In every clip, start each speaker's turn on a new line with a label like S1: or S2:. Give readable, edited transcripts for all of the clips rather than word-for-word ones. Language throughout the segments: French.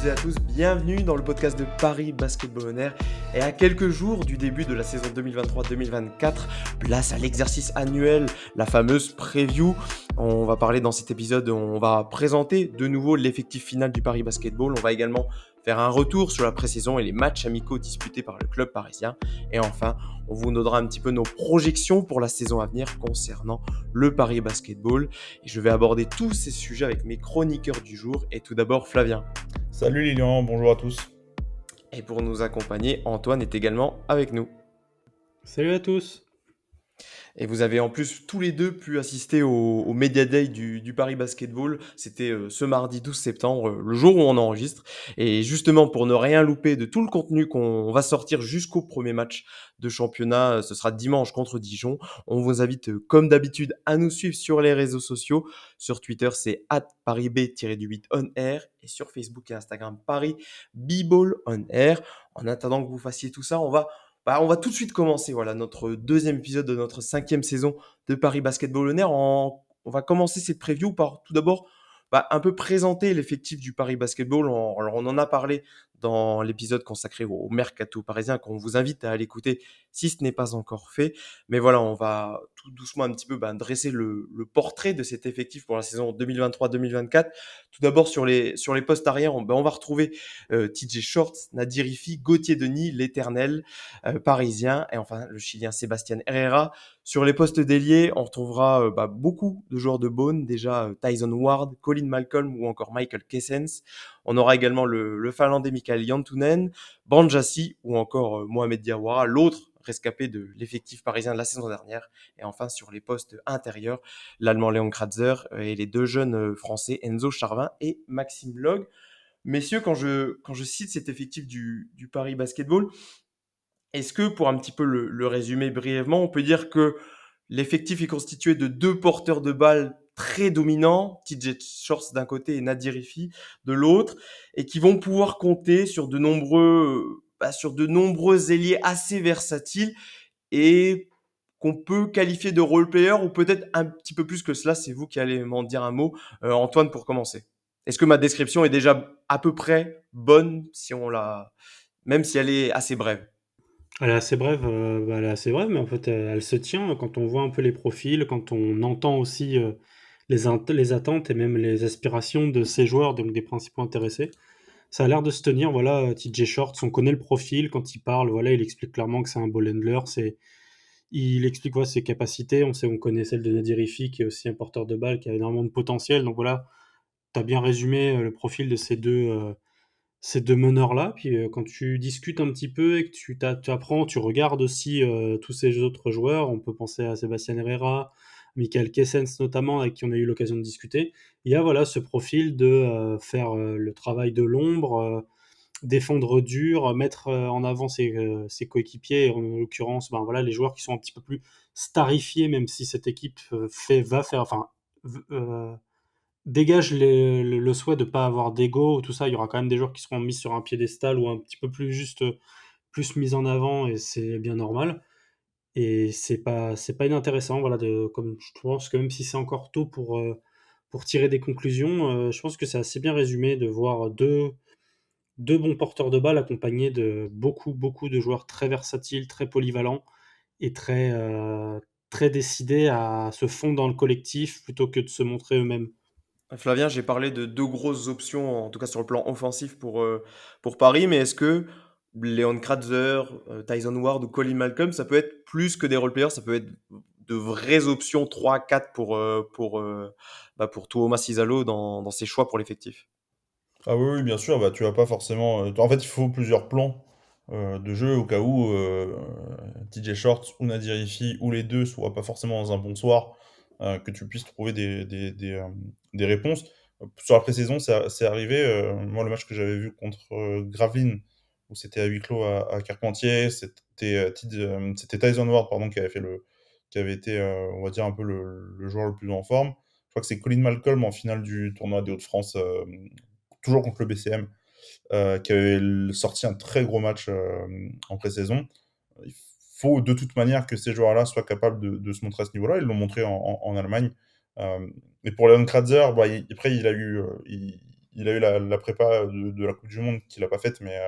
S1: et à tous, bienvenue dans le podcast de Paris Basketball On Air. Et à quelques jours du début de la saison 2023-2024, place à l'exercice annuel, la fameuse preview. On va parler dans cet épisode, on va présenter de nouveau l'effectif final du Paris Basketball. On va également faire un retour sur la pré-saison et les matchs amicaux disputés par le club parisien. Et enfin, on vous donnera un petit peu nos projections pour la saison à venir concernant le Paris Basketball. Et je vais aborder tous ces sujets avec mes chroniqueurs du jour. Et tout d'abord, Flavien.
S2: Salut Lilian, bonjour à tous.
S1: Et pour nous accompagner, Antoine est également avec nous.
S3: Salut à tous.
S1: Et vous avez en plus tous les deux pu assister au Media Day du Paris Basketball. C'était ce mardi 12 septembre, le jour où on enregistre. Et justement, pour ne rien louper de tout le contenu qu'on va sortir jusqu'au premier match de championnat, ce sera dimanche contre Dijon. On vous invite, comme d'habitude, à nous suivre sur les réseaux sociaux. Sur Twitter, c'est @ParisB-8OnAir. Et sur Facebook et Instagram, Paris B-Ball On Air. En attendant que vous fassiez tout ça, on va tout de suite commencer notre deuxième épisode de notre 5e saison de Paris Basketball On Air. On va commencer cette preview par tout d'abord un peu présenter l'effectif du Paris Basketball. Alors on en a parlé dans l'épisode consacré au mercato parisien qu'on vous invite à aller écouter si ce n'est pas encore fait. Mais voilà, on va tout doucement un petit peu dresser le portrait de cet effectif pour la saison 2023-2024. Tout d'abord sur les postes arrière, on va retrouver TJ Shorts, Nadir Ifi, Gauthier Denis, l'éternel parisien, et enfin le Chilien Sébastien Herrera. Sur les postes d'ailier, on retrouvera beaucoup de joueurs de Beaune, déjà Tyson Ward, Colin Malcolm ou encore Michael Kessens. On aura également le Finlandais Mikael Jantunen, Banjassi ou encore Mohamed Diawara, l'autre rescapé de l'effectif parisien de la saison dernière. Et enfin, sur les postes intérieurs, l'Allemand Léon Kratzer et les deux jeunes Français Enzo Charvin et Maxime Log. Messieurs, quand je cite cet effectif du Paris Basketball, est-ce que, pour un petit peu le résumer brièvement, on peut dire que l'effectif est constitué de deux porteurs de balles très dominants, TJ Shorts d'un côté et Nadir Ifi de l'autre, et qui vont pouvoir compter sur de nombreux ailiers assez versatiles et qu'on peut qualifier de role player ou peut-être un petit peu plus que cela. C'est vous qui allez m'en dire un mot. Antoine, pour commencer. Est-ce que ma description est déjà à peu près bonne, même si elle est assez brève?
S3: Elle est assez brève, elle est assez brève, mais en fait, elle se tient quand on voit un peu les profils, quand on entend aussi, les attentes et même les aspirations de ces joueurs, donc des principaux intéressés. Ça a l'air de se tenir, voilà, TJ Shorts, on connaît le profil quand il parle, voilà, il explique clairement que c'est un ball handler, il explique, voilà, ses capacités, on connaît celle de Nadir Ifi qui est aussi un porteur de balle, qui a énormément de potentiel, donc voilà, tu as bien résumé, le profil de ces 2 meneurs-là. Puis, quand tu discutes un petit peu et que tu apprends, tu regardes aussi, tous ces autres joueurs, on peut penser à Sébastien Herrera, Michael Kessens notamment, avec qui on a eu l'occasion de discuter. Il y a voilà ce profil de, faire, le travail de l'ombre, défendre dur, mettre, en avant ses coéquipiers, en l'occurrence, ben, voilà les joueurs qui sont un petit peu plus starifiés, même si cette équipe, va faire enfin, v dégage le souhait de ne pas avoir d'ego ou tout ça. Il y aura quand même des joueurs qui seront mis sur un piédestal ou un petit peu plus juste, plus mis en avant et c'est bien normal et c'est pas inintéressant, voilà, comme je pense que même si c'est encore tôt pour tirer des conclusions, je pense que c'est assez bien résumé de voir deux bons porteurs de balles accompagnés de beaucoup, beaucoup de joueurs très versatiles, très polyvalents et très décidés à se fondre dans le collectif plutôt que de se montrer eux-mêmes.
S1: Flavien, j'ai parlé de deux grosses options, en tout cas sur le plan offensif pour Paris, mais est-ce que Leon Kratzer, Tyson Ward ou Colin Malcolm, ça peut être plus que des role-players, ça peut être de vraies options 3-4 pour Tuomas Isalo dans ses choix pour l'effectif?
S2: Ah oui, oui, bien sûr, bah, tu vas pas forcément. En fait, il faut plusieurs plans de jeu au cas où TJ Shorts ou Nadir Ifi ou les deux soient pas forcément dans un bon soir, que tu puisses trouver des réponses. Sur la pré-saison, c'est arrivé. Moi, le match que j'avais vu contre Gravelines, où c'était à huis clos à Carpentier, c'était Tyson Ward pardon, qui avait été, on va dire, un peu le joueur le plus en forme. Je crois que c'est Colin Malcolm en finale du tournoi des Hauts-de-France, toujours contre le BCM, qui avait sorti un très gros match en pré-saison. Il faut de toute manière que ces joueurs-là soient capables de se montrer à ce niveau-là. Ils l'ont montré en Allemagne. Mais pour Leon Kratzer, bah, après, il a eu la prépa de la Coupe du Monde qu'il a pas faite, mais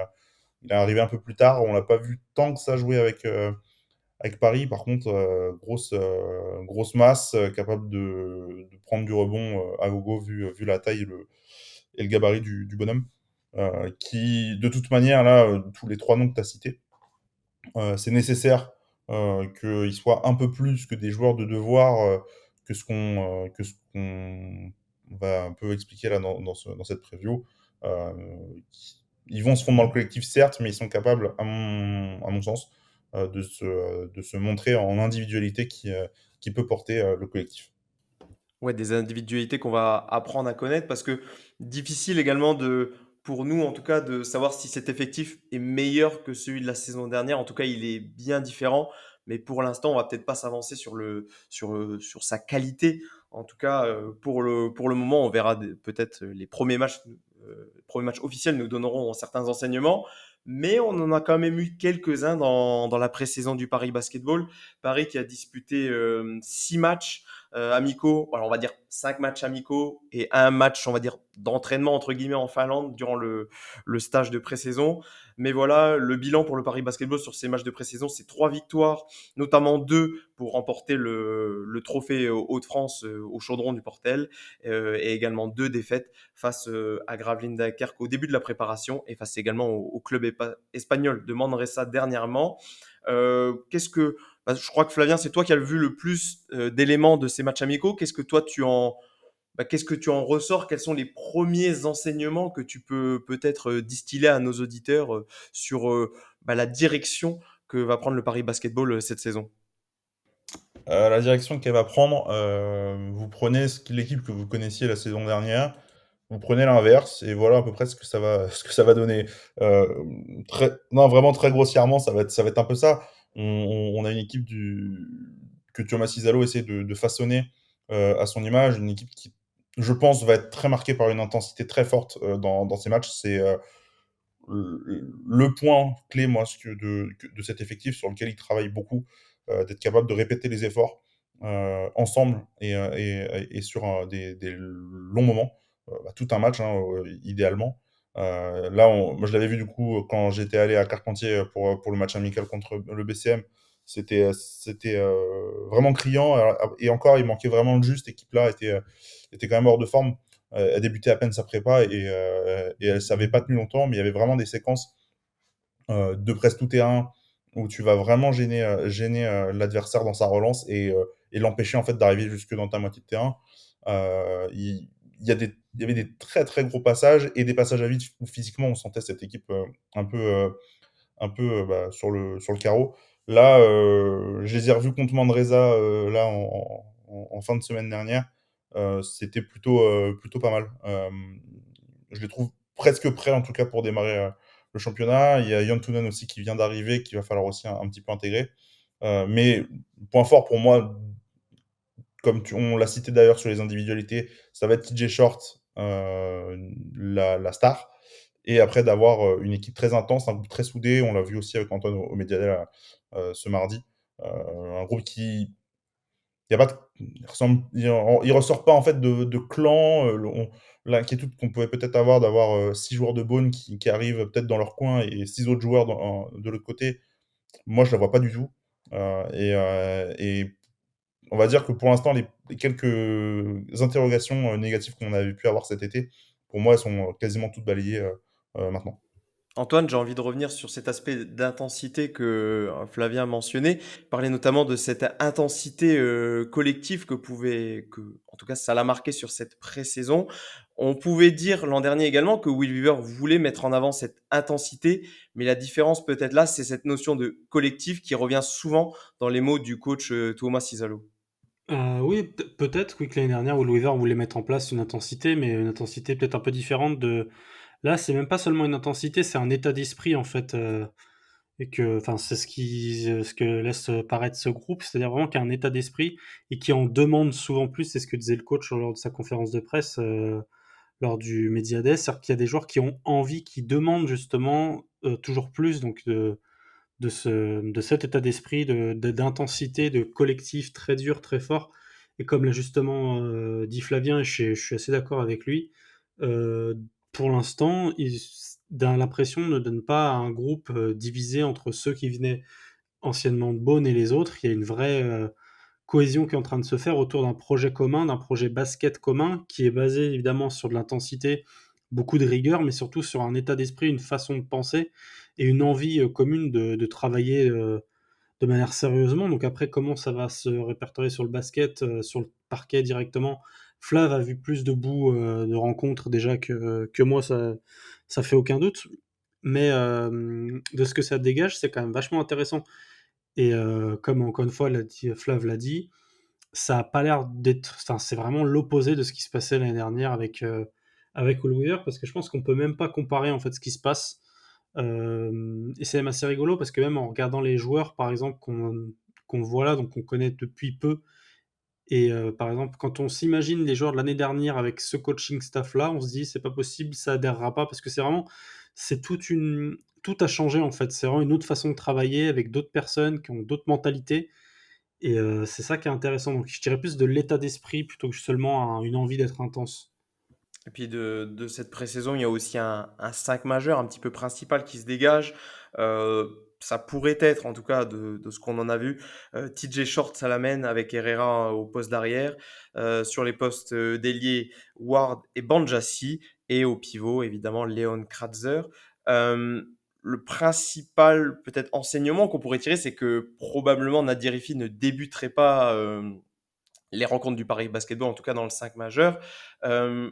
S2: il est arrivé un peu plus tard. On l'a pas vu tant que ça jouer avec Paris. Par contre, grosse masse, capable de prendre du rebond à gogo vu la taille et le gabarit du bonhomme. Qui, de toute manière, là, tous les trois noms que tu as cités, c'est nécessaire qu'ils soient un peu plus que des joueurs de devoir, que ce qu'on va un peu expliquer là dans cette preview. Euh, Ils vont se fondre dans le collectif, certes, mais ils sont capables, à mon sens, de se montrer en individualité qui peut porter le collectif.
S1: Ouais, des individualités qu'on va apprendre à connaître parce que difficile également pour nous en tout cas, de savoir si cet effectif est meilleur que celui de la saison dernière. En tout cas, il est bien différent, mais pour l'instant, on va peut-être pas s'avancer sur sa qualité. En tout cas, pour le moment, on verra peut-être les premiers matchs officiels nous donneront certains enseignements, mais on en a quand même eu quelques-uns dans la pré-saison du Paris Basketball. Paris qui a disputé 6 matchs amicaux, alors on va dire 5 matchs amicaux et un match, on va dire, d'entraînement entre guillemets en Finlande durant le stage de pré-saison. Mais voilà, le bilan pour le Paris Basketball sur ces matchs de pré-saison, c'est 3 victoires, notamment 2 pour remporter le trophée Hauts-de-France au Chaudron du Portel, et également 2 défaites face à Gravelines Dunkerque au début de la préparation et face également au club espagnol de Manresa dernièrement. Qu'est-ce que je crois que Flavien, c'est toi qui as vu le plus d'éléments de ces matchs amicaux. Qu'est-ce que tu en ressors? Quels sont les premiers enseignements que tu peux peut-être distiller à nos auditeurs sur la direction que va prendre le Paris Basketball cette saison?
S2: La direction qu'elle va prendre, vous prenez l'équipe que vous connaissiez la saison dernière, vous prenez l'inverse et voilà à peu près ce que ça va ce que ça va donner. Non, vraiment très grossièrement, ça va être un peu ça. On a une équipe que Thomas Cizallo essaie de façonner, à son image, une équipe qui, je pense, va être très marquée par une intensité très forte, dans ses matchs. C'est, le point clé, moi, de cet effectif sur lequel il travaille beaucoup, d'être capable de répéter les efforts ensemble et sur des longs moments, tout un match, hein, idéalement. Là, moi, je l'avais vu du coup quand j'étais allé à Carpentier pour le match amical contre le BCM. C'était vraiment criant. Et encore, il manquait vraiment le juste. L'équipe là était quand même hors de forme. Elle débutait à peine sa prépa et elle savait pas tenu longtemps, mais il y avait vraiment des séquences de presse tout terrain où tu vas vraiment gêner l'adversaire dans sa relance et l'empêcher en fait d'arriver jusque dans ta moitié de terrain. Il y avait des très très gros passages et des passages à vide où physiquement on sentait cette équipe un peu, sur le carreau. Là, je les ai revus contre Manresa là en fin de semaine dernière. C'était plutôt pas mal. Je les trouve presque prêts en tout cas pour démarrer le championnat. Il y a Jan Tunen aussi qui vient d'arriver, qu'il va falloir aussi un petit peu intégrer. Mais point fort pour moi, comme on l'a cité d'ailleurs sur les individualités, ça va être TJ Short, la star. Et après d'avoir une équipe très intense, un groupe très soudé. On l'a vu aussi avec Antoine au Mediadel ce mardi. Un groupe qui. Il y a pas il ressort pas en fait de clan. L'inquiétude qu'on pouvait peut-être avoir d'avoir 6 joueurs de Beaune qui arrivent peut-être dans leur coin et 6 autres joueurs de l'autre côté. Moi, je la vois pas du tout. Et on va dire que pour l'instant, les quelques interrogations négatives qu'on avait pu avoir cet été, pour moi, elles sont quasiment toutes balayées maintenant.
S1: Antoine, j'ai envie de revenir sur cet aspect d'intensité que Flavien mentionnait, parler notamment de cette intensité collective en tout cas, ça l'a marqué sur cette pré-saison. On pouvait dire l'an dernier également que Will Weaver voulait mettre en avant cette intensité, mais la différence peut-être là, c'est cette notion de collectif qui revient souvent dans les mots du coach Thomas Cizallo.
S3: Oui, peut-être oui, que l'année dernière, Will Weaver voulait mettre en place une intensité, mais une intensité peut-être un peu différente de. Là, c'est même pas seulement une intensité, c'est un état d'esprit en fait, et que, enfin, c'est ce que laisse paraître ce groupe, c'est-à-dire vraiment qu'il y a un état d'esprit et qui en demande souvent plus. C'est ce que disait le coach lors de sa conférence de presse, lors du Media Day, c'est-à-dire qu'il y a des joueurs qui ont envie, qui demandent justement toujours plus, donc de cet état d'esprit, d'intensité, de collectif très dur, très fort. Et comme l'a justement dit Flavien, je suis assez d'accord avec lui, pour l'instant, l'impression ne donne pas un groupe divisé entre ceux qui venaient anciennement de Beaune et les autres. Il y a une vraie cohésion qui est en train de se faire autour d'un projet commun, d'un projet basket commun, qui est basé évidemment sur de l'intensité, beaucoup de rigueur, mais surtout sur un état d'esprit, une façon de penser et une envie commune de travailler de manière sérieusement. Donc après, comment ça va se répertorier sur le basket, sur le parquet directement? Flav a vu plus de bouts de rencontres déjà que moi, ça fait aucun doute. Mais de ce que ça dégage, c'est quand même vachement intéressant. Et comme encore une fois Flav l'a dit, ça a pas l'air d'être. Enfin, c'est vraiment l'opposé de ce qui se passait l'année dernière avec Will Weaver, parce que je pense qu'on peut même pas comparer en fait ce qui se passe. Et c'est même assez rigolo parce que même en regardant les joueurs, par exemple, qu'on voit là, donc qu'on connaît depuis peu, et par exemple, quand on s'imagine les joueurs de l'année dernière avec ce coaching staff-là, on se dit: «C'est pas possible, ça adhérera pas», parce que c'est tout a changé, en fait. C'est vraiment une autre façon de travailler avec d'autres personnes qui ont d'autres mentalités, et c'est ça qui est intéressant. Donc je dirais plus de l'état d'esprit plutôt que seulement une envie d'être intense.
S1: Et puis de cette pré-saison, il y a aussi un 5 majeur un petit peu principal qui se dégage. Ça pourrait être, en tout cas, de ce qu'on en a vu, TJ Short Salamène avec Herrera au poste d'arrière. Sur les postes d'ailier, Ward et Banjassi. Et au pivot, évidemment, Leon Kratzer. Euh, le principal, peut-être, enseignement qu'on pourrait tirer, c'est que probablement Nadir Hiffi ne débuterait pas les rencontres du Paris Basketball, en tout cas dans le 5 majeur. Euh,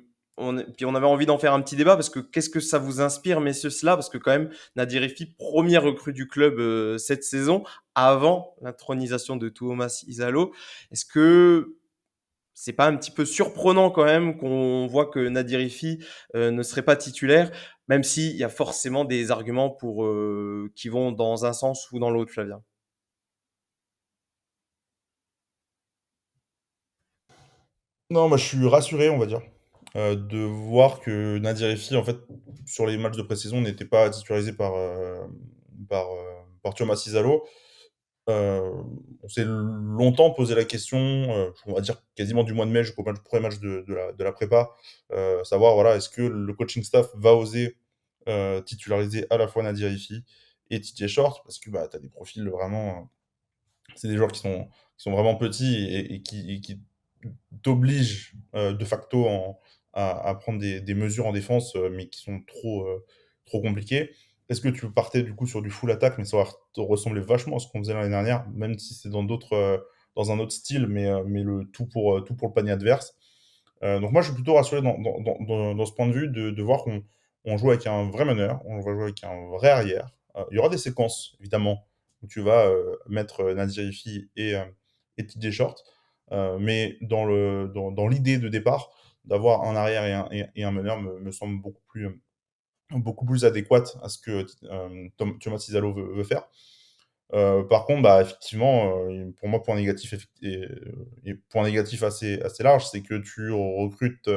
S1: puis on avait envie d'en faire un petit débat parce que qu'est-ce que ça vous inspire, messieurs, cela? Parce que quand même, Nadir Hiffi, première recrue du club cette saison, avant l'intronisation de Thomas Isalo. Est-ce que c'est pas un petit peu surprenant quand même qu'on voit que Nadir Hiffi ne serait pas titulaire, même s'il y a forcément des arguments qui vont dans un sens ou dans l'autre, Flavien?
S2: Non, moi je suis rassuré, on va dire, de voir que Nadir Hiffi, en fait, sur les matchs de pré-saison, n'était pas titularisé par, heu, par Thomas Izzalo. Heu, on s'est longtemps posé la question, on va dire quasiment du mois de mai jusqu'au premier match de la prépa, savoir, voilà, est-ce que le coaching staff va oser, titulariser à la fois Nadir Hiffi et TJ Short? Parce que, bah, tu as des profils vraiment, c'est des joueurs qui sont vraiment petits et qui t'obligent, de facto à prendre des mesures en défense, mais qui sont trop compliquées. Est-ce que tu partais du coup sur du full attaque, mais ça va te ressembler vachement à ce qu'on faisait l'année dernière, même si c'est dans un autre style, mais le tout pour le panier adverse. Donc moi, je suis plutôt rassuré dans ce point de vue de voir qu'on joue avec un vrai meneur, on va jouer avec un vrai arrière. Il y aura des séquences, évidemment, où tu vas, mettre, Nadir Hiffi et TJ Short, mais dans l'idée de départ, d'avoir un arrière et un meneur me semble beaucoup plus adéquate à ce que Thomas Izzalo veut faire. Par contre, bah, effectivement, pour moi, point négatif et point négatif assez large, c'est que tu recrutes,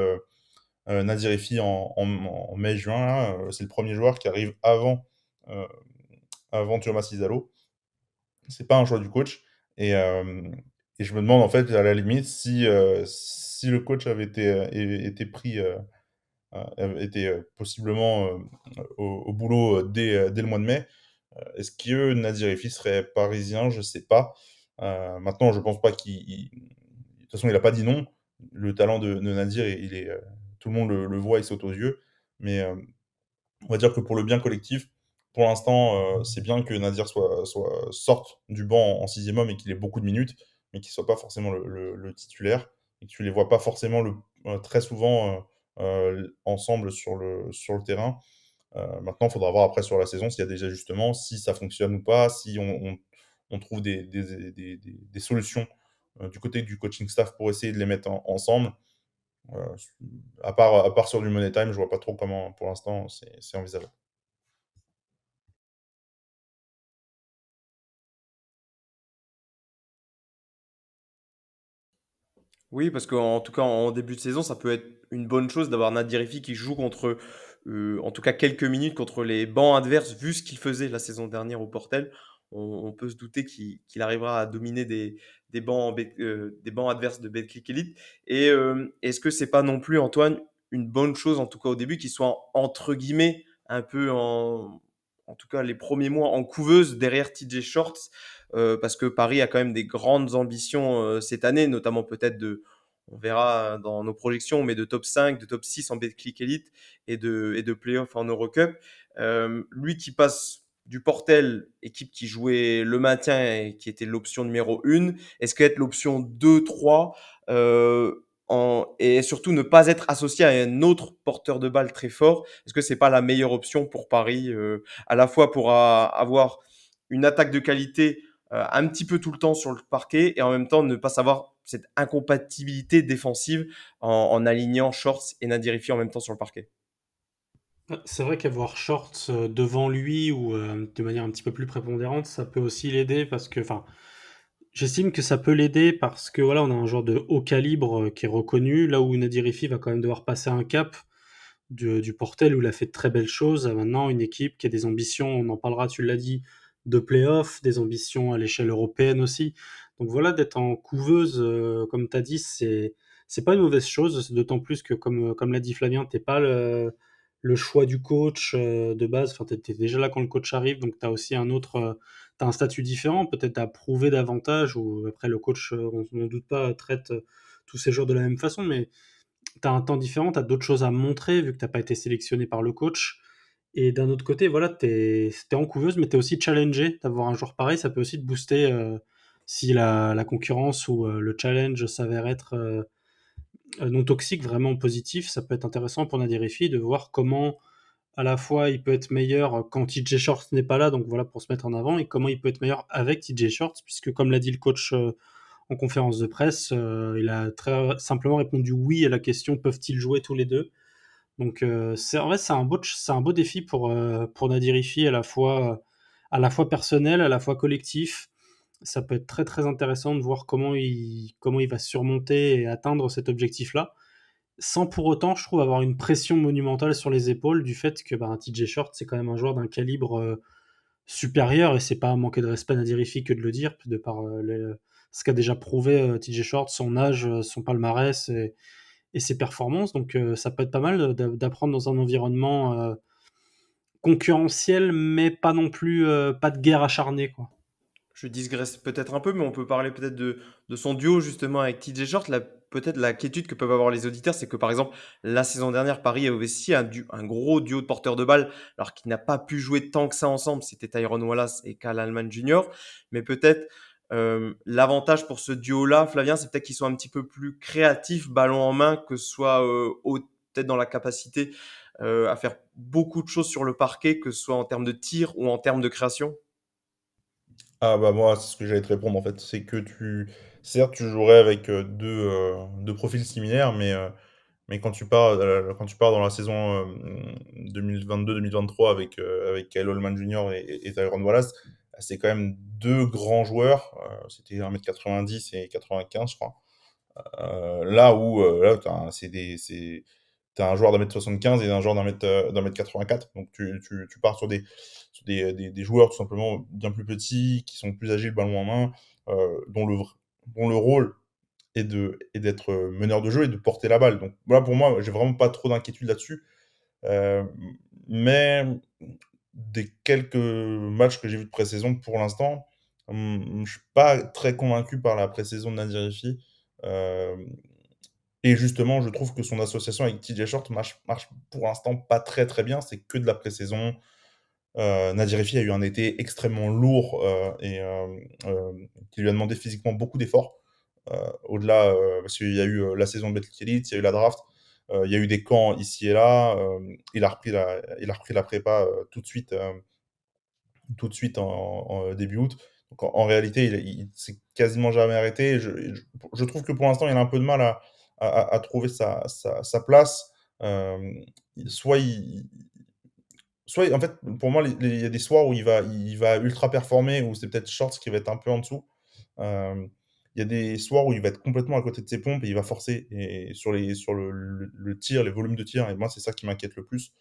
S2: Nadir Hiffi en mai-juin là, c'est le premier joueur qui arrive heu, avant Thomas Izzalo. C'est pas un choix du coach et je me demande, en fait, à la limite, si le coach avait été pris, avait été, possiblement, au boulot, dès le mois de mai, est-ce que Nadir Hiffi serait parisien? Je sais pas. Maintenant, je pense pas de toute façon, il a pas dit non. Le talent de Nadir, il est, tout le monde le voit, il saute aux yeux. Mais, on va dire que pour le bien collectif, pour l'instant, c'est bien que Nadir sorte du banc en 6e homme et qu'il ait beaucoup de minutes, mais qu'il soit pas forcément le titulaire et que tu les vois pas forcément très souvent, ensemble sur le terrain. Maintenant, il faudra voir après sur la saison s'il y a des ajustements, si ça fonctionne ou pas, si on trouve des solutions, du côté du coaching staff pour essayer de les mettre ensemble. Heu, à part sur du money time, je vois pas trop comment pour l'instant c'est envisageable.
S1: Oui, parce qu'en tout cas, en début de saison, ça peut être une bonne chose d'avoir Nadir Hiffi qui joue contre, en tout cas quelques minutes contre les bancs adverses, vu ce qu'il faisait la saison dernière au Portel. On peut se douter qu'il arrivera à dominer des bancs adverses de Betclic Elite. Et est-ce que c'est pas non plus, Antoine, une bonne chose, en tout cas au début, qu'il soit entre guillemets un peu en tout cas les premiers mois en couveuse derrière TJ Shorts, parce que Paris a quand même des grandes ambitions cette année, notamment peut-être on verra dans nos projections, mais de top 5, de top 6 en Betclic Elite et de playoff en Eurocup. Lui qui passe du Portel, équipe qui jouait le maintien et qui était l'option numéro 1, est-ce qu'être l'option 2, 3 et surtout ne pas être associé à un autre porteur de balle très fort, est-ce que c'est pas la meilleure option pour Paris, à la fois pour avoir une attaque de qualité un petit peu tout le temps sur le parquet et en même temps ne pas savoir cette incompatibilité défensive en alignant Shorts et Nadirifi en même temps sur le parquet?
S3: C'est vrai qu'avoir Shorts devant lui ou de manière un petit peu plus prépondérante, ça peut aussi l'aider parce que, enfin, j'estime que ça peut l'aider parce que voilà, on a un joueur de haut calibre qui est reconnu, là où Nadir Hiffi va quand même devoir passer un cap du Portel où il a fait de très belles choses à maintenant une équipe qui a des ambitions, on en parlera, tu l'as dit, de play-off, des ambitions à l'échelle européenne aussi. Donc voilà, d'être en couveuse, comme tu as dit, c'est pas une mauvaise chose, d'autant plus que comme l'a dit Flavien, t'es pas le choix du coach de base, enfin t'es déjà là quand le coach arrive, donc tu as aussi t'as un statut différent, peut-être à prouver davantage, ou après le coach, on n'en doute pas, traite tous ces joueurs de la même façon, mais tu as un temps différent, tu as d'autres choses à montrer vu que tu pas été sélectionné par le coach. Et d'un autre côté, voilà, tu es en couveuse, mais tu es aussi challengé. D'avoir un joueur pareil, ça peut aussi te booster si la concurrence ou le challenge s'avère être non toxique, vraiment positif. Ça peut être intéressant pour Nadir Hiffi de voir comment à la fois il peut être meilleur quand TJ Shorts n'est pas là, donc voilà pour se mettre en avant, et comment il peut être meilleur avec TJ Shorts, puisque comme l'a dit le coach en conférence de presse, il a très simplement répondu oui à la question peuvent-ils jouer tous les deux. Donc en vrai c'est un beau défi pour Nadir Hiffi à la fois personnel, à la fois collectif. Ça peut être très très intéressant de voir comment il va surmonter et atteindre cet objectif-là, sans pour autant, je trouve, avoir une pression monumentale sur les épaules du fait que bah, TJ Short, c'est quand même un joueur d'un calibre supérieur, et c'est pas manquer de respect à Nadir Hiffi que de le dire, de par ce qu'a déjà prouvé TJ Short, son âge, son palmarès et ses performances. Donc ça peut être pas mal d'apprendre dans un environnement concurrentiel, mais pas non plus, pas de guerre acharnée, quoi.
S1: Je digresse peut-être un peu, mais on peut parler peut-être de son duo justement avec TJ Short. Peut-être la quiétude que peuvent avoir les auditeurs, c'est que par exemple, la saison dernière, Paris avait aussi un gros duo de porteurs de balles, alors qu'il n'a pas pu jouer tant que ça ensemble. C'était Tyrone Wallace et Kyle Allman Jr. Mais peut-être l'avantage pour ce duo-là, Flavien, c'est peut-être qu'ils soient un petit peu plus créatifs, ballon en main, que ce soit peut-être dans la capacité à faire beaucoup de choses sur le parquet, que ce soit en termes de tir ou en termes de création.
S2: Ah bah moi, c'est ce que j'allais te répondre en fait. C'est que certes, tu jouerais avec deux profils similaires, mais quand tu pars dans la saison 2022-2023 avec Kyle Allman Jr. et Tyrone Wallace, c'est quand même deux grands joueurs. C'était 1,90 m et 95, je crois. Là où là, t'as un joueur d'1,75 m et un joueur d'1,84 m 84. Donc tu pars sur des joueurs tout simplement bien plus petits, qui sont plus agiles, ballon en main, dont le rôle est d'être meneur de jeu et de porter la balle. Donc voilà, pour moi, j'ai vraiment pas trop d'inquiétude là-dessus. Euh, mais des quelques matchs que j'ai vus de pré-saison pour l'instant, je suis pas très convaincu par la pré-saison de Nadir Hiffi. Euh, et justement, je trouve que son association avec TJ Short marche pour l'instant pas très très bien. C'est que de la pré-saison. Nadir Hiffi a eu un été extrêmement lourd qui lui a demandé physiquement beaucoup d'efforts. Au-delà, parce qu'il y a eu la saison de Betclic Elite, il y a eu la draft, il y a eu des camps ici et là. Il a repris la prépa tout de suite en début août. Donc en réalité, il s'est quasiment jamais arrêté. Je trouve que pour l'instant, il a un peu de mal à trouver sa place. Euh, soit il, en fait, pour moi, il y a des soirs où il va ultra performer, où c'est peut-être Shorts qui va être un peu en dessous. Euh, il y a des soirs où il va être complètement à côté de ses pompes et il va forcer et sur le tir, les volumes de tir. Et moi, c'est ça qui m'inquiète le plus.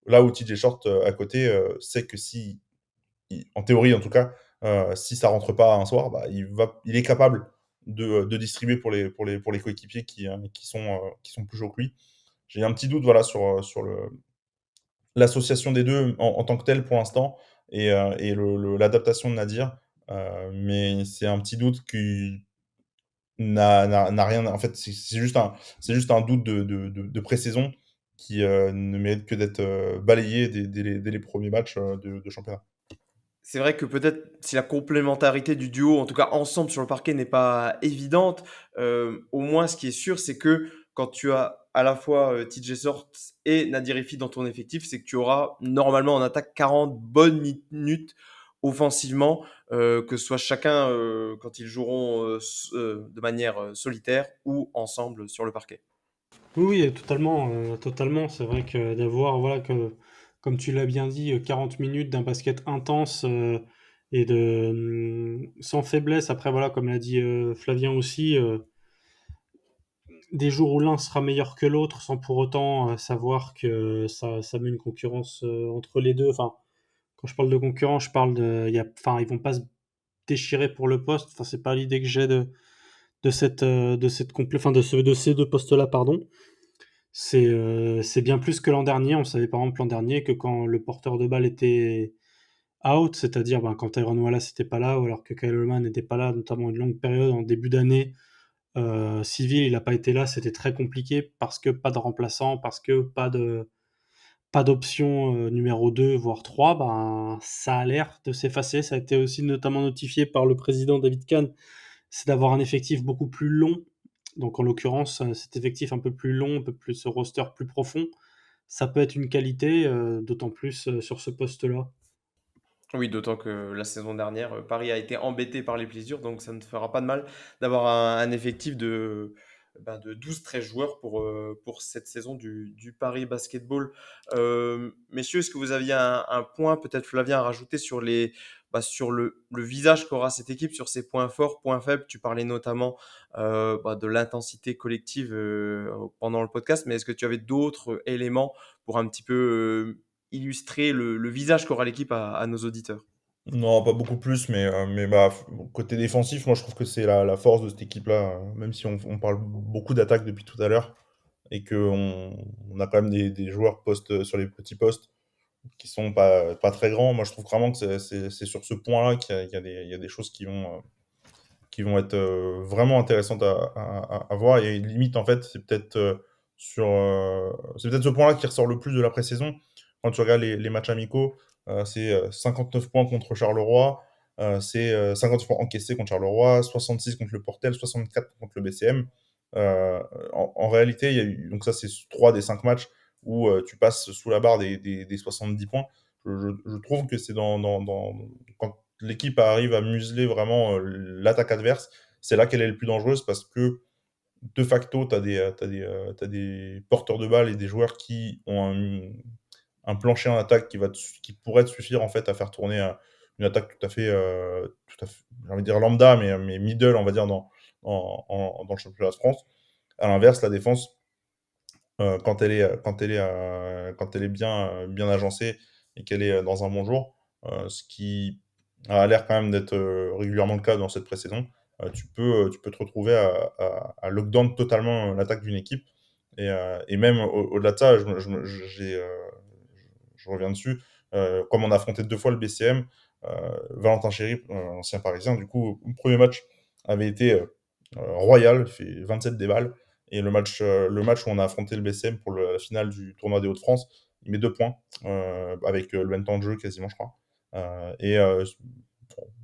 S2: Là où TJ Short à côté sait que si en théorie en tout cas, si ça rentre pas un soir, bah, il est capable de distribuer pour les coéquipiers qui sont plus chauds que lui. j'ai un petit doute, voilà, sur l'association des 2 en tant que telle pour l'instant et l'adaptation de Nadir, mais c'est un petit doute qui n'a rien en fait, c'est juste un doute de pré-saison qui, ne mérite que d'être, balayé dès les premiers matchs, de championnat.
S1: C'est vrai que peut-être si la complémentarité du duo, en tout cas ensemble sur le parquet, n'est pas évidente, au moins ce qui est sûr, c'est que quand tu as à la fois, TJ Shorts et Nadir Hiffi dans ton effectif, c'est que tu auras normalement en attaque 40 bonnes minutes offensivement, que ce soit chacun, quand ils joueront, de manière, solitaire ou ensemble sur le parquet.
S3: Oui, oui, totalement, totalement. C'est vrai que d'avoir, voilà, comme tu l'as bien dit, 40 minutes d'un basket intense, et sans faiblesse. Après, voilà, comme l'a dit, Flavien aussi, des jours où l'un sera meilleur que l'autre sans pour autant, savoir que ça met une concurrence, entre les 2. Enfin, quand je parle de concurrence, je parle de il y a enfin, ils vont pas se déchirer pour le poste. Enfin, c'est pas l'idée que j'ai de cette complé enfin, de ces 2 postes-là, pardon. C'est bien plus que l'an dernier. On savait par exemple l'an dernier que quand le porteur de balle était out, c'est-à-dire, ben, quand Tyron Wallace n'était pas là ou alors que Kyle Allman n'était pas là, notamment une longue période en début d'année, Civil, il n'a pas été là, c'était très compliqué parce que pas de remplaçant, parce que pas d'option, numéro 2 voire 3. Ben, ça a l'air de s'effacer. Ça a été aussi notamment notifié par le président David Kahn, c'est d'avoir un effectif beaucoup plus long. Donc en l'occurrence, cet effectif un peu plus long, un peu plus ce roster plus profond, ça peut être une qualité, d'autant plus, sur ce poste-là.
S1: Oui, d'autant que la saison dernière, Paris a été embêté par les blessures, donc ça ne fera pas de mal d'avoir un effectif de 12-13 joueurs pour cette saison du Paris Basketball. Messieurs, est-ce que vous aviez un point, peut-être Flavien, à rajouter sur le visage qu'aura cette équipe, sur ses points forts, points faibles? Tu parlais notamment de l'intensité collective pendant le podcast, mais est-ce que tu avais d'autres éléments pour un petit peu illustrer le visage qu'aura l'équipe à nos auditeurs.
S2: Non, pas beaucoup plus, mais bah, côté défensif, moi je trouve que c'est la force de cette équipe-là, même si on parle beaucoup d'attaque depuis tout à l'heure et qu'on a quand même des joueurs sur les petits postes qui sont pas très grands. Moi je trouve vraiment que c'est sur ce point-là qu'il y a des choses qui vont être vraiment intéressantes à voir. Et limite, en fait, c'est peut-être ce point-là qui ressort le plus de la pré-saison. Quand tu regardes les matchs amicaux, c'est 59 points contre Charleroi, c'est 59 points encaissés contre Charleroi, 66 contre le Portel, 64 contre le BCM. En réalité, il y a eu, donc ça, c'est 3 des 5 matchs où tu passes sous la barre des 70 points. Je trouve que c'est quand l'équipe arrive à museler vraiment l'attaque adverse, c'est là qu'elle est le plus dangereuse parce que de facto, t'as des porteurs de balles et des joueurs qui ont un plancher en attaque qui pourrait te suffire en fait à faire tourner une attaque tout à fait, j'ai envie de dire lambda, mais middle, on va dire, dans le championnat de France. À l'inverse, la défense, quand elle est bien agencée et qu'elle est dans un bon jour, ce qui a l'air quand même d'être régulièrement le cas dans cette pré-saison, tu peux te retrouver à lockdown totalement l'attaque d'une équipe. Et même au-delà de ça, je reviens dessus, comme on a affronté 2 fois le BCM, Valentin Chéry, ancien Parisien, du coup, le premier match avait été royal, il fait 27 déballes. Et le match où on a affronté le BCM pour la finale du tournoi des Hauts-de-France, il met 2 points, avec le même temps de jeu quasiment, je crois. Bon,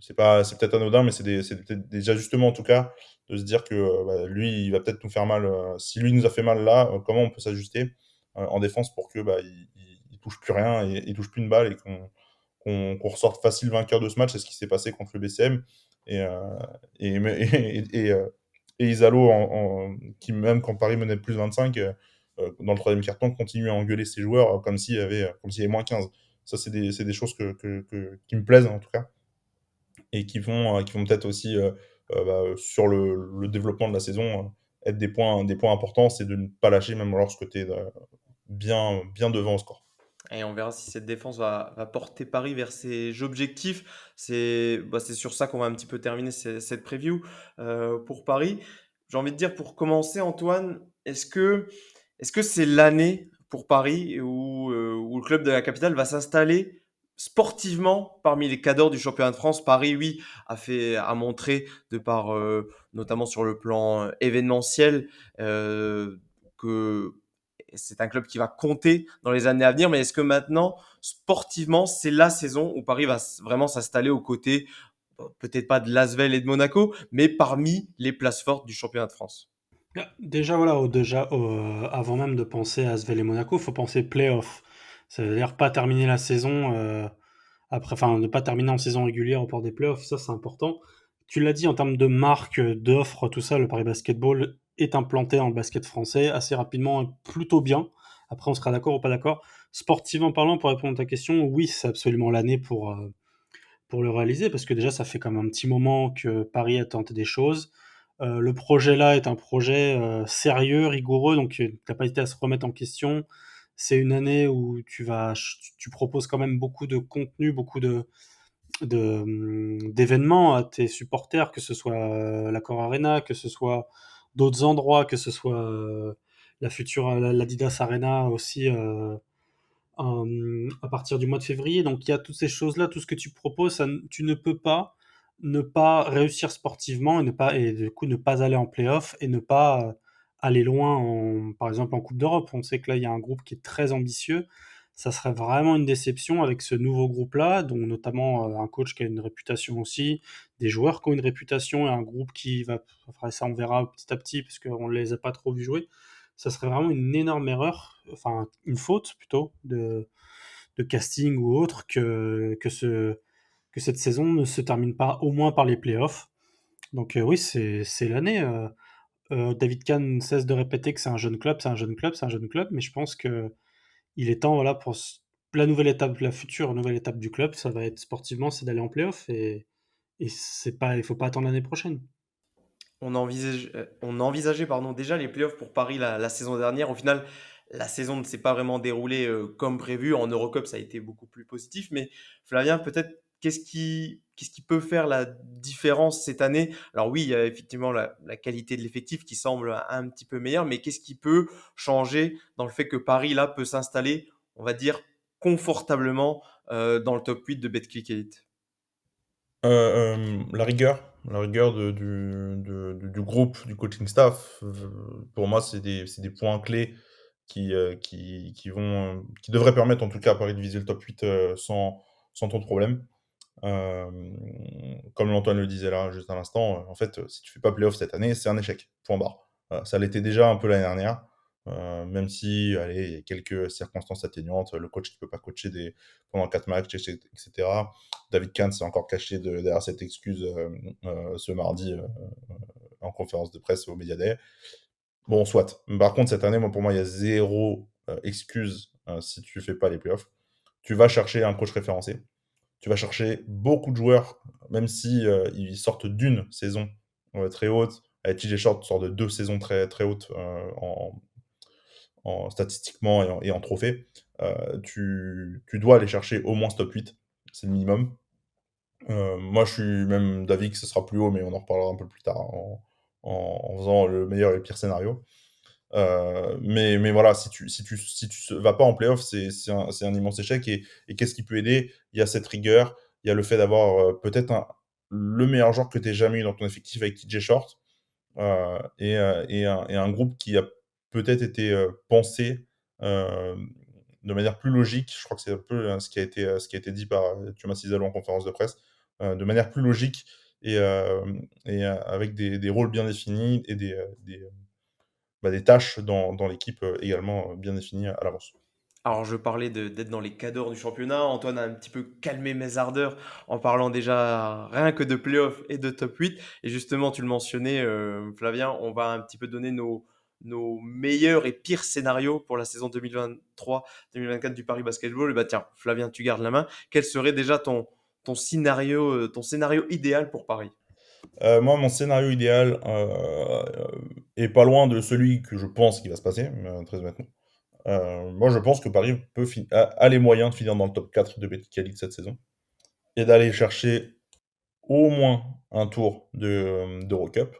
S2: c'est peut-être anodin, mais c'est peut-être des ajustements en tout cas, de se dire que bah, lui, il va peut-être nous faire mal. Si lui nous a fait mal là, comment on peut s'ajuster en défense pour que bah, il touche plus rien et il touche plus une balle et qu'on ressorte facile vainqueur de ce match. C'est ce qui s'est passé contre le BCM. Et, et Isalo, qui même quand Paris menait plus de 25, dans le troisième quart-temps, continue à engueuler ses joueurs comme s'il y avait moins 15. Ça, c'est des choses qui me plaisent, en tout cas, et qui vont peut-être aussi, bah, sur le développement de la saison, être des points importants. C'est de ne pas lâcher, même lorsque tu es bien, bien devant au score.
S1: Et on verra si cette défense va porter Paris vers ses objectifs. C'est sur ça qu'on va un petit peu terminer cette preview pour Paris. J'ai envie de dire pour commencer, Antoine, est-ce que Est-ce que c'est l'année pour Paris où le club de la capitale va s'installer sportivement parmi les cadors du championnat de France? Paris, oui, a montré de par, notamment sur le plan événementiel, que c'est un club qui va compter dans les années à venir. Mais est-ce que maintenant, sportivement, c'est la saison où Paris va vraiment s'installer aux côtés, peut-être pas de l'Asvel et de Monaco, mais parmi les places fortes du championnat de France?
S3: Déjà, voilà, avant même de penser à Asvel et Monaco, faut penser play-off. Ça veut dire pas terminer la saison après, enfin, ne pas terminer en saison régulière au port des playoffs, ça c'est important. Tu l'as dit, en termes de marque, d'offres, tout ça, le Paris Basketball est implanté dans le basket français assez rapidement et plutôt bien. Après, on sera d'accord ou pas d'accord. Sportivement parlant, pour répondre à ta question, oui, c'est absolument l'année pour le réaliser, parce que déjà, ça fait quand même un petit moment que Paris a tenté des choses. Le projet là est un projet sérieux, rigoureux, donc t'as pas hésité à se remettre en question. C'est une année où tu proposes quand même beaucoup de contenu, beaucoup d'événements à tes supporters, que ce soit l'Accor Arena, que ce soit d'autres endroits, que ce soit la future l'Adidas Arena aussi à partir du mois de février. Donc il y a toutes ces choses-là, tout ce que tu proposes, tu ne peux pas ne pas réussir sportivement et du coup ne pas aller en playoff et ne pas aller loin par exemple en Coupe d'Europe. On sait que là il y a un groupe qui est très ambitieux. Ça serait vraiment une déception avec ce nouveau groupe-là, dont notamment un coach qui a une réputation aussi, des joueurs qui ont une réputation et un groupe qui va, enfin ça on verra petit à petit parce qu'on ne les a pas trop vus jouer. Ça serait vraiment une énorme erreur, enfin une faute plutôt de casting ou autre que cette saison ne se termine pas au moins par les playoffs. Donc oui, c'est l'année. David Kahn cesse de répéter que c'est un jeune club, c'est un jeune club, c'est un jeune club, mais je pense que il est temps, voilà, pour la nouvelle étape, la future nouvelle étape du club, ça va être sportivement, c'est d'aller en playoff et c'est pas, il faut pas attendre l'année prochaine.
S1: On envisageait pardon, déjà les playoffs pour Paris la saison dernière. Au final, la saison ne s'est pas vraiment déroulée comme prévu. En Eurocup, ça a été beaucoup plus positif. Mais Flavien, peut-être, qu'est-ce qui peut faire la différence cette année? Alors oui, il y a effectivement la qualité de l'effectif qui semble un petit peu meilleure, mais qu'est-ce qui peut changer dans le fait que Paris, là, peut s'installer, on va dire, confortablement dans le top 8 de Betclic Elite?
S2: La rigueur du groupe, du coaching staff, pour moi, c'est des points clés qui devraient permettre en tout cas à Paris de viser le top 8 sans trop de problème. Comme l'Antoine le disait là juste à l'instant, en fait, si tu fais pas playoff cette année, c'est un échec, point barre. Ça l'était déjà un peu l'année dernière, même si, allez, il y a quelques circonstances atténuantes, le coach qui peut pas coacher pendant 4 matchs et cetera. David Kahn s'est encore caché derrière cette excuse, ce mardi, en conférence de presse au Media Day. Bon, soit. Par contre, cette année, moi, pour moi, il y a 0 excuse, si tu fais pas les playoffs. Tu vas chercher un coach référencé. Tu vas chercher beaucoup de joueurs, même si ils sortent d'une saison très haute. TJ Short sort de 2 saisons très, très hautes statistiquement et en trophée. Tu dois aller chercher au moins ce top 8. C'est le minimum. Moi, je suis même d'avis que ce sera plus haut, mais on en reparlera un peu plus tard en faisant le meilleur et le pire scénario. Mais voilà, si tu vas pas en playoff, c'est un immense échec. Et qu'est-ce qui peut aider? Il y a cette rigueur, il y a le fait d'avoir peut-être le meilleur joueur que tu aies jamais eu dans ton effectif avec TJ Short, et un groupe qui a peut-être été pensé euh, de manière plus logique. Je crois que c'est un peu ce qui a été dit par Thomas Cizalo en conférence de presse, de manière plus logique et avec des rôles bien définis et des tâches dans l'équipe également bien définies à l'avance.
S1: Alors, je parlais d'être dans les cadors du championnat. Antoine a un petit peu calmé mes ardeurs en parlant déjà rien que de playoffs et de top 8. Et justement, tu le mentionnais, Flavien, on va un petit peu donner nos meilleurs et pires scénarios pour la saison 2023-2024 du Paris Basketball. Et bah tiens, Flavien, tu gardes la main. Quel serait déjà ton scénario idéal pour Paris?
S2: Moi, mon scénario idéal est pas loin de celui que je pense qui va se passer, très honnêtement. Moi, je pense que Paris a les moyens de finir dans le top 4 de Betclic Elite cette saison et d'aller chercher au moins un tour d'Eurocup.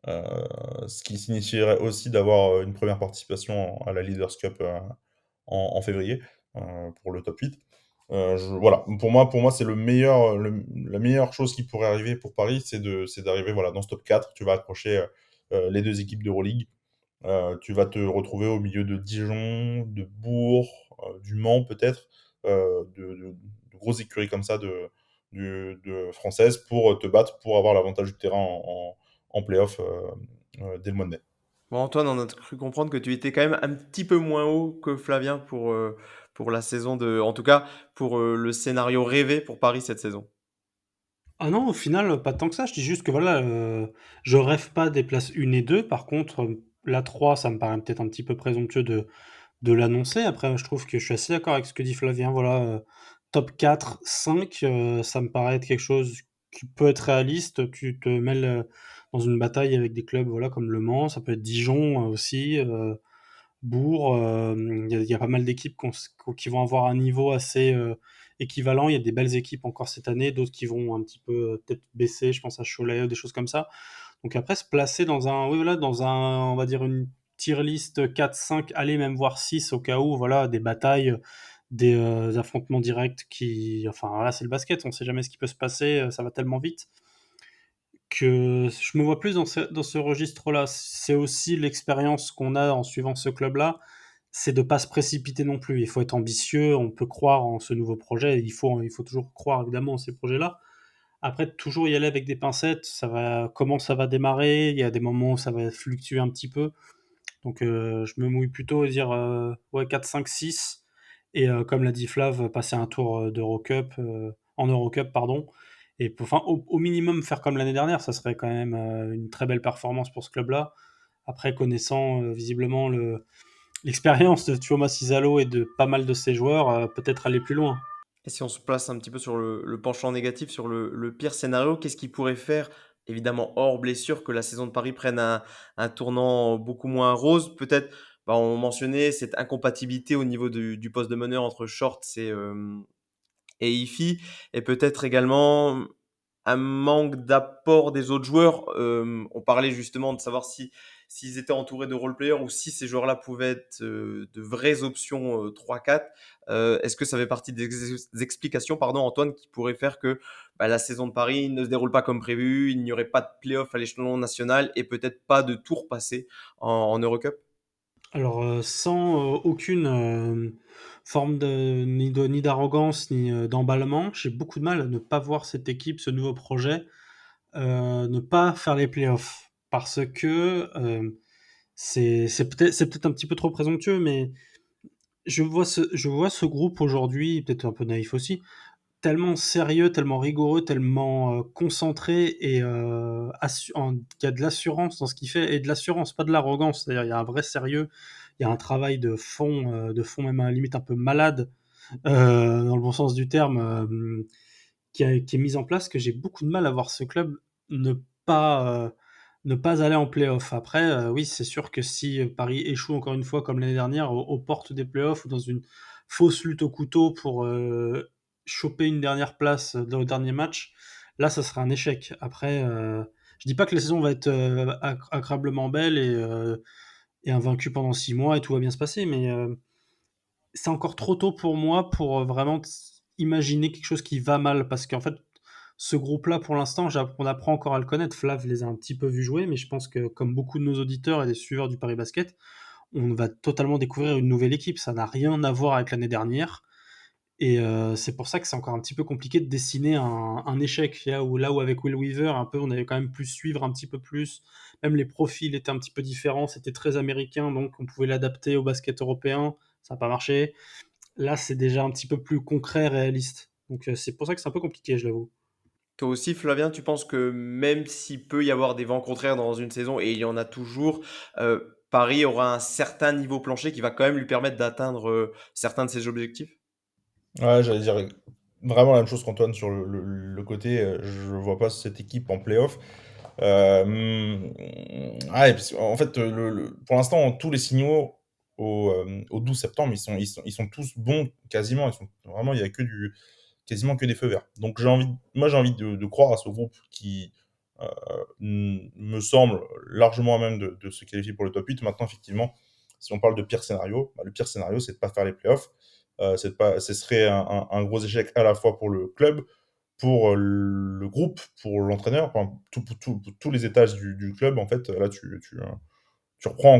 S2: ce qui signifierait aussi d'avoir, une première participation à la Leaders Cup, en février, pour le top 8. Voilà, pour moi, c'est la meilleure chose qui pourrait arriver pour Paris, c'est d'arriver, voilà, dans ce top 4. Tu vas accrocher, les 2 équipes d'Euroleague. Tu vas te retrouver au milieu de Dijon, de Bourg, du Mans peut-être, de grosses écuries comme ça de françaises pour te battre, pour avoir l'avantage du terrain en play-off, dès le mois de mai.
S1: Bon, Antoine, on a cru comprendre que tu étais quand même un petit peu moins haut que Flavien pour la saison en tout cas, pour, le scénario rêvé pour Paris cette saison.
S3: Ah non, au final, pas tant que ça. Je dis juste que voilà, je rêve pas des places 1 et 2. Par contre, la 3, ça me paraît peut-être un petit peu présomptueux de l'annoncer. Après, je trouve que je suis assez d'accord avec ce que dit Flavien. Voilà, top 4, 5, ça me paraît être quelque chose qui peut être réaliste. Tu te mêles dans une bataille avec des clubs voilà, comme Le Mans, ça peut être Dijon aussi, Bourg. Il y a pas mal d'équipes qui vont avoir un niveau assez équivalent. Il y a des belles équipes encore cette année, d'autres qui vont un petit peu peut-être baisser. Je pense à Cholet, des choses comme ça. Donc après, se placer oui, voilà, on va dire une tier list 4, 5, aller même voir 6 au cas où, voilà, des batailles, des affrontements directs enfin, voilà, c'est le basket, on sait jamais ce qui peut se passer, ça va tellement vite que je me vois plus dans ce registre-là. C'est aussi l'expérience qu'on a en suivant ce club-là, c'est de pas se précipiter non plus. Il faut être ambitieux, on peut croire en ce nouveau projet, il faut toujours croire évidemment en ces projets-là. Après, toujours y aller avec des pincettes, comment ça va démarrer, il y a des moments où ça va fluctuer un petit peu. Donc je me mouille plutôt à dire ouais, 4, 5, 6. Et comme l'a dit Flav, passer un tour d'Eurocup, en Eurocup, pardon. Et enfin, au minimum, faire comme l'année dernière, ça serait quand même une très belle performance pour ce club-là. Après, connaissant visiblement l'expérience de Tuomas Isalo et de pas mal de ses joueurs, peut-être aller plus loin.
S1: Et si on se place un petit peu sur le penchant négatif, sur le pire scénario, qu'est-ce qui pourrait faire, évidemment hors blessure, que la saison de Paris prenne un tournant beaucoup moins rose? Peut-être, bah, on mentionnait cette incompatibilité au niveau du poste de meneur entre Shorts et Ifi, et peut-être également un manque d'apport des autres joueurs. On parlait justement de savoir s'ils étaient entourés de role-players ou si ces joueurs-là pouvaient être de vraies options 3-4. Est-ce que ça fait partie des explications, pardon, Antoine, qui pourraient faire que bah, la saison de Paris ne se déroule pas comme prévu, il n'y aurait pas de play-off à l'échelon national et peut-être pas de tour passé en Eurocup?
S3: Alors, sans aucune forme ni d'arrogance, ni d'emballement, j'ai beaucoup de mal à ne pas voir cette équipe, ce nouveau projet, ne pas faire les playoffs. Parce que c'est peut-être un petit peu trop présomptueux, mais je vois ce groupe aujourd'hui, peut-être un peu naïf aussi, tellement sérieux, tellement rigoureux, tellement concentré et il y a de l'assurance dans ce qu'il fait et de l'assurance, pas de l'arrogance. C'est-à-dire, il y a un vrai sérieux, il y a un travail de fond même à la limite un peu malade, dans le bon sens du terme, qui est mis en place, que j'ai beaucoup de mal à voir ce club ne pas, ne pas aller en play-off. Après, oui, c'est sûr que si Paris échoue encore une fois comme l'année dernière aux portes des play-offs ou dans une fausse lutte au couteau pour choper une dernière place dans le dernier match, là, ça sera un échec. Après, je dis pas que la saison va être agréablement belle et invaincue pendant 6 mois et tout va bien se passer, mais c'est encore trop tôt pour moi pour vraiment imaginer quelque chose qui va mal. Parce qu'en fait, ce groupe-là, pour l'instant, on apprend encore à le connaître. Flav les a un petit peu vus jouer, mais je pense que comme beaucoup de nos auditeurs et des suiveurs du Paris Basket, on va totalement découvrir une nouvelle équipe. Ça n'a rien à voir avec l'année dernière. Et c'est pour ça que c'est encore un petit peu compliqué de dessiner un échec. Là où avec Will Weaver, un peu, on avait quand même pu suivre un petit peu plus. Même les profils étaient un petit peu différents. C'était très américain, donc on pouvait l'adapter au basket européen. Ça n'a pas marché. Là, c'est déjà un petit peu plus concret, réaliste. Donc c'est pour ça que c'est un peu compliqué, je l'avoue.
S1: Toi aussi, Flavien, tu penses que même s'il peut y avoir des vents contraires dans une saison, et il y en a toujours, Paris aura un certain niveau plancher qui va quand même lui permettre d'atteindre certains de ses objectifs?
S2: Ouais, j'allais dire vraiment la même chose qu'Antoine sur le côté, je vois pas cette équipe en play-off. Ah et puis en fait, pour l'instant, tous les signaux au 12 septembre, ils sont tous bons quasiment. Vraiment, il y a quasiment que des feux verts. Donc j'ai envie de croire à ce groupe qui me semble largement à même de se qualifier pour le top 8. Maintenant, effectivement, si on parle de pire scénario, le pire scénario, c'est de pas faire les playoffs. Ce serait un gros échec à la fois pour le club, pour le groupe, pour l'entraîneur, enfin, tous les étages du club. En fait, là, tu reprends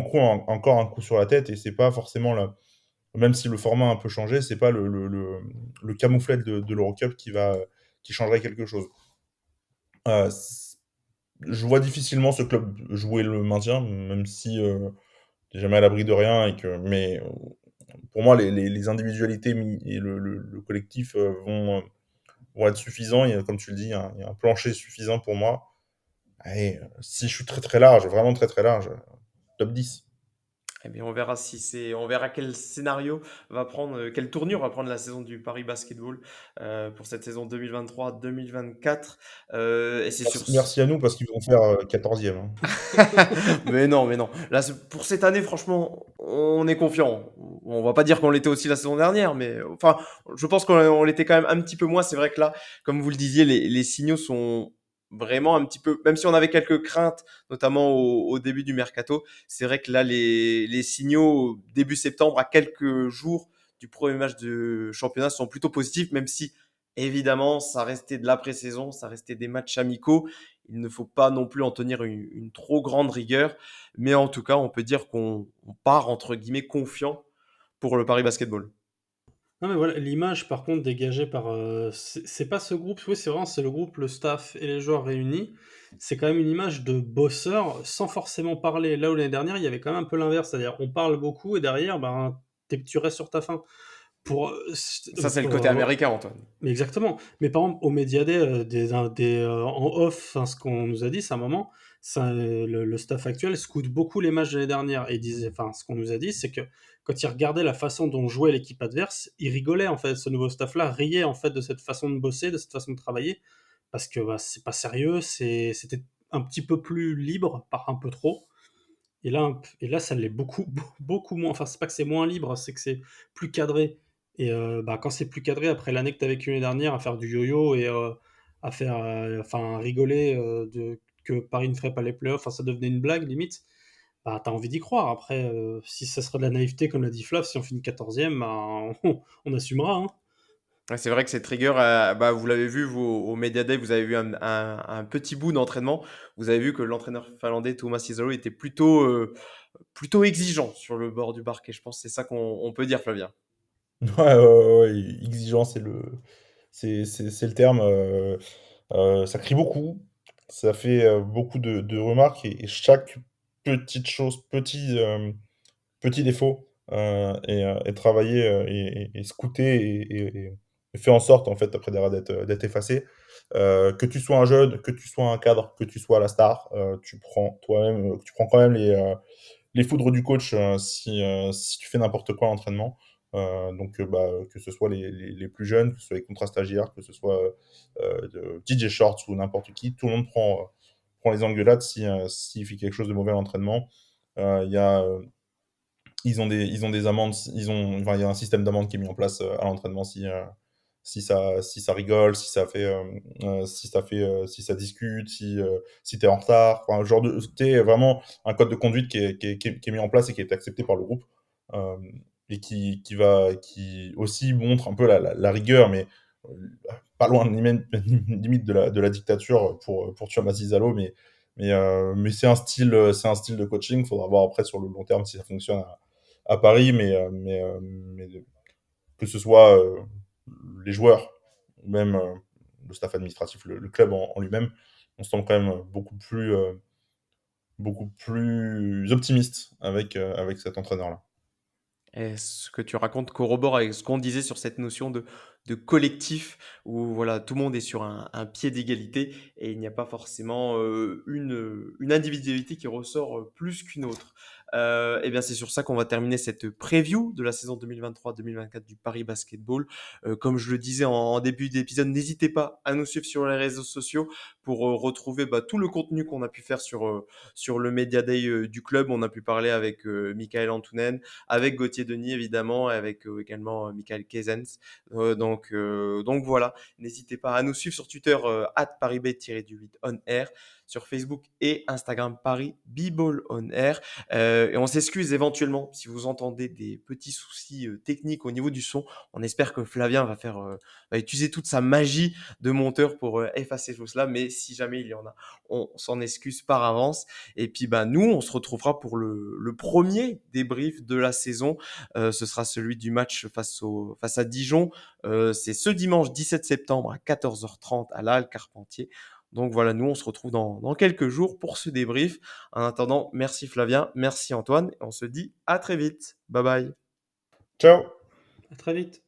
S2: encore un coup sur la tête, et c'est pas forcément même si le format a un peu changé, c'est pas le camouflet de l'Eurocup qui changerait quelque chose. Euh, je vois difficilement ce club jouer le maintien, même si t'es jamais à l'abri de rien, mais pour moi, les individualités et le collectif vont être suffisants. Comme tu le dis, il y a un plancher suffisant pour moi. Allez, si je suis très très large, vraiment très très large, top 10.
S1: Eh bien, on verra on verra quel scénario va prendre, quelle tournure va prendre la saison du Paris Basketball pour cette saison 2023-2024. Et c'est sur.
S2: Merci à nous parce qu'ils vont faire 14e, hein.
S1: Mais non, mais non. Là, pour cette année, franchement, on est confiant. On va pas dire qu'on l'était aussi la saison dernière, mais enfin, je pense qu'on l'était quand même un petit peu moins. C'est vrai que là, comme vous le disiez, les signaux sont vraiment un petit peu, même si on avait quelques craintes, notamment au début du mercato, c'est vrai que là, les signaux début septembre, à quelques jours du premier match de championnat, sont plutôt positifs, même si évidemment, ça restait de l'après-saison, ça restait des matchs amicaux. Il ne faut pas non plus en tenir une trop grande rigueur, mais en tout cas, on peut dire qu'on part entre guillemets confiant pour le Paris Basketball.
S3: Non mais voilà, l'image par contre dégagée par, c'est pas ce groupe, oui c'est vraiment c'est le groupe, le staff et les joueurs réunis. C'est quand même une image de bosseur sans forcément parler. Là où l'année dernière, il y avait quand même un peu l'inverse, c'est-à-dire on parle beaucoup et derrière, ben, tu restes sur ta faim. Pour,
S1: Ça, c'est le
S3: pour,
S1: côté américain, Antoine.
S3: mais exactement. Mais par exemple, au Média Day, en off, enfin, ce qu'on nous a dit, c'est un moment, le staff actuel scoute beaucoup les matchs de l'année dernière. Et il disait, enfin, ce qu'on nous a dit, c'est que quand il regardait la façon dont jouait l'équipe adverse, il rigolait, en fait. Ce nouveau staff-là riait, en fait, de cette façon de bosser, de cette façon de travailler. Parce que bah, c'est pas sérieux, c'était un petit peu plus libre, par un peu trop. Et là, ça l'est beaucoup, beaucoup moins. Enfin, c'est pas que c'est moins libre, c'est que c'est plus cadré. Et bah, quand c'est plus cadré, après l'année que tu as vécue l'année dernière, à faire du yo-yo et à faire, enfin, à rigoler que Paris ne ferait pas les playoffs, enfin, ça devenait une blague limite. Bah, t'as envie d'y croire. Après, si ça serait de la naïveté, comme l'a dit Flav, si on finit 14e, bah, on assumera, hein.
S1: Ouais, c'est vrai que cette rigueur, bah, vous l'avez vu, vous, au Media Day, vous avez vu un petit bout d'entraînement. Vous avez vu que l'entraîneur finlandais Thomas Isalo était plutôt exigeant sur le bord du parquet. Je pense que c'est ça qu'on peut dire, Flavien.
S2: Ouais, ouais, ouais, ouais, exigeant, c'est le terme. Ça crie beaucoup, ça fait beaucoup de remarques, et chaque petite chose, petit défaut est travaillé et scouté et fait en sorte, en fait, après derrière d'être effacé. Que tu sois un jeune, que tu sois un cadre, que tu sois la star, tu prends quand même les foudres du coach si tu fais n'importe quoi à l'entraînement. Que ce soit les plus jeunes, que ce soit les contrats stagiaires, que ce soit DJ Shorts ou n'importe qui, tout le monde prend les engueulades s'il fait quelque chose de mauvais à l'entraînement. Il y a, ils ont des amendes, enfin, il y a un système d'amende qui est mis en place à l'entraînement si ça rigole, si ça discute, si tu es en retard. Enfin, genre t'es vraiment un code de conduite qui est mis en place et qui est accepté par le groupe. euh, et qui aussi montre un peu la rigueur, mais euh, pas loin limite de la dictature pour Thuram Zalo, mais c'est un style de coaching. Il faudra voir après sur le long terme si ça fonctionne à Paris, mais que ce soit les joueurs, ou même le staff administratif, le club en lui-même, on se semble quand même beaucoup plus optimiste avec cet entraîneur-là.
S1: Et ce que tu racontes corrobore avec ce qu'on disait sur cette notion de collectif où voilà, tout le monde est sur un pied d'égalité et il n'y a pas forcément une individualité qui ressort plus qu'une autre. Et bien c'est sur ça qu'on va terminer cette preview de la saison 2023-2024 du Paris Basketball. Comme je le disais en début d'épisode, n'hésitez pas à nous suivre sur les réseaux sociaux pour retrouver bah, tout le contenu qu'on a pu faire sur le Media Day du club. On a pu parler avec Michael Antunen, avec Gauthier Denis évidemment, avec également Michael Kezens. Donc Donc voilà, n'hésitez pas à nous suivre sur Twitter, @paribet-du8onair, sur Facebook et Instagram, Paris B-Ball on Air. Et on s'excuse éventuellement si vous entendez des petits soucis techniques au niveau du son. On espère que Flavien va utiliser toute sa magie de monteur pour effacer tout cela, mais si jamais il y en a, on s'en excuse par avance. Et puis nous, on se retrouvera pour le premier débrief de la saison. Ce sera celui du match face à Dijon. C'est ce dimanche 17 septembre à 14h30 à la Halle Carpentier. Donc voilà, nous on se retrouve dans quelques jours pour ce débrief. En attendant, merci Flavien, merci Antoine, et on se dit à très vite. Bye bye.
S2: Ciao!
S3: À très vite.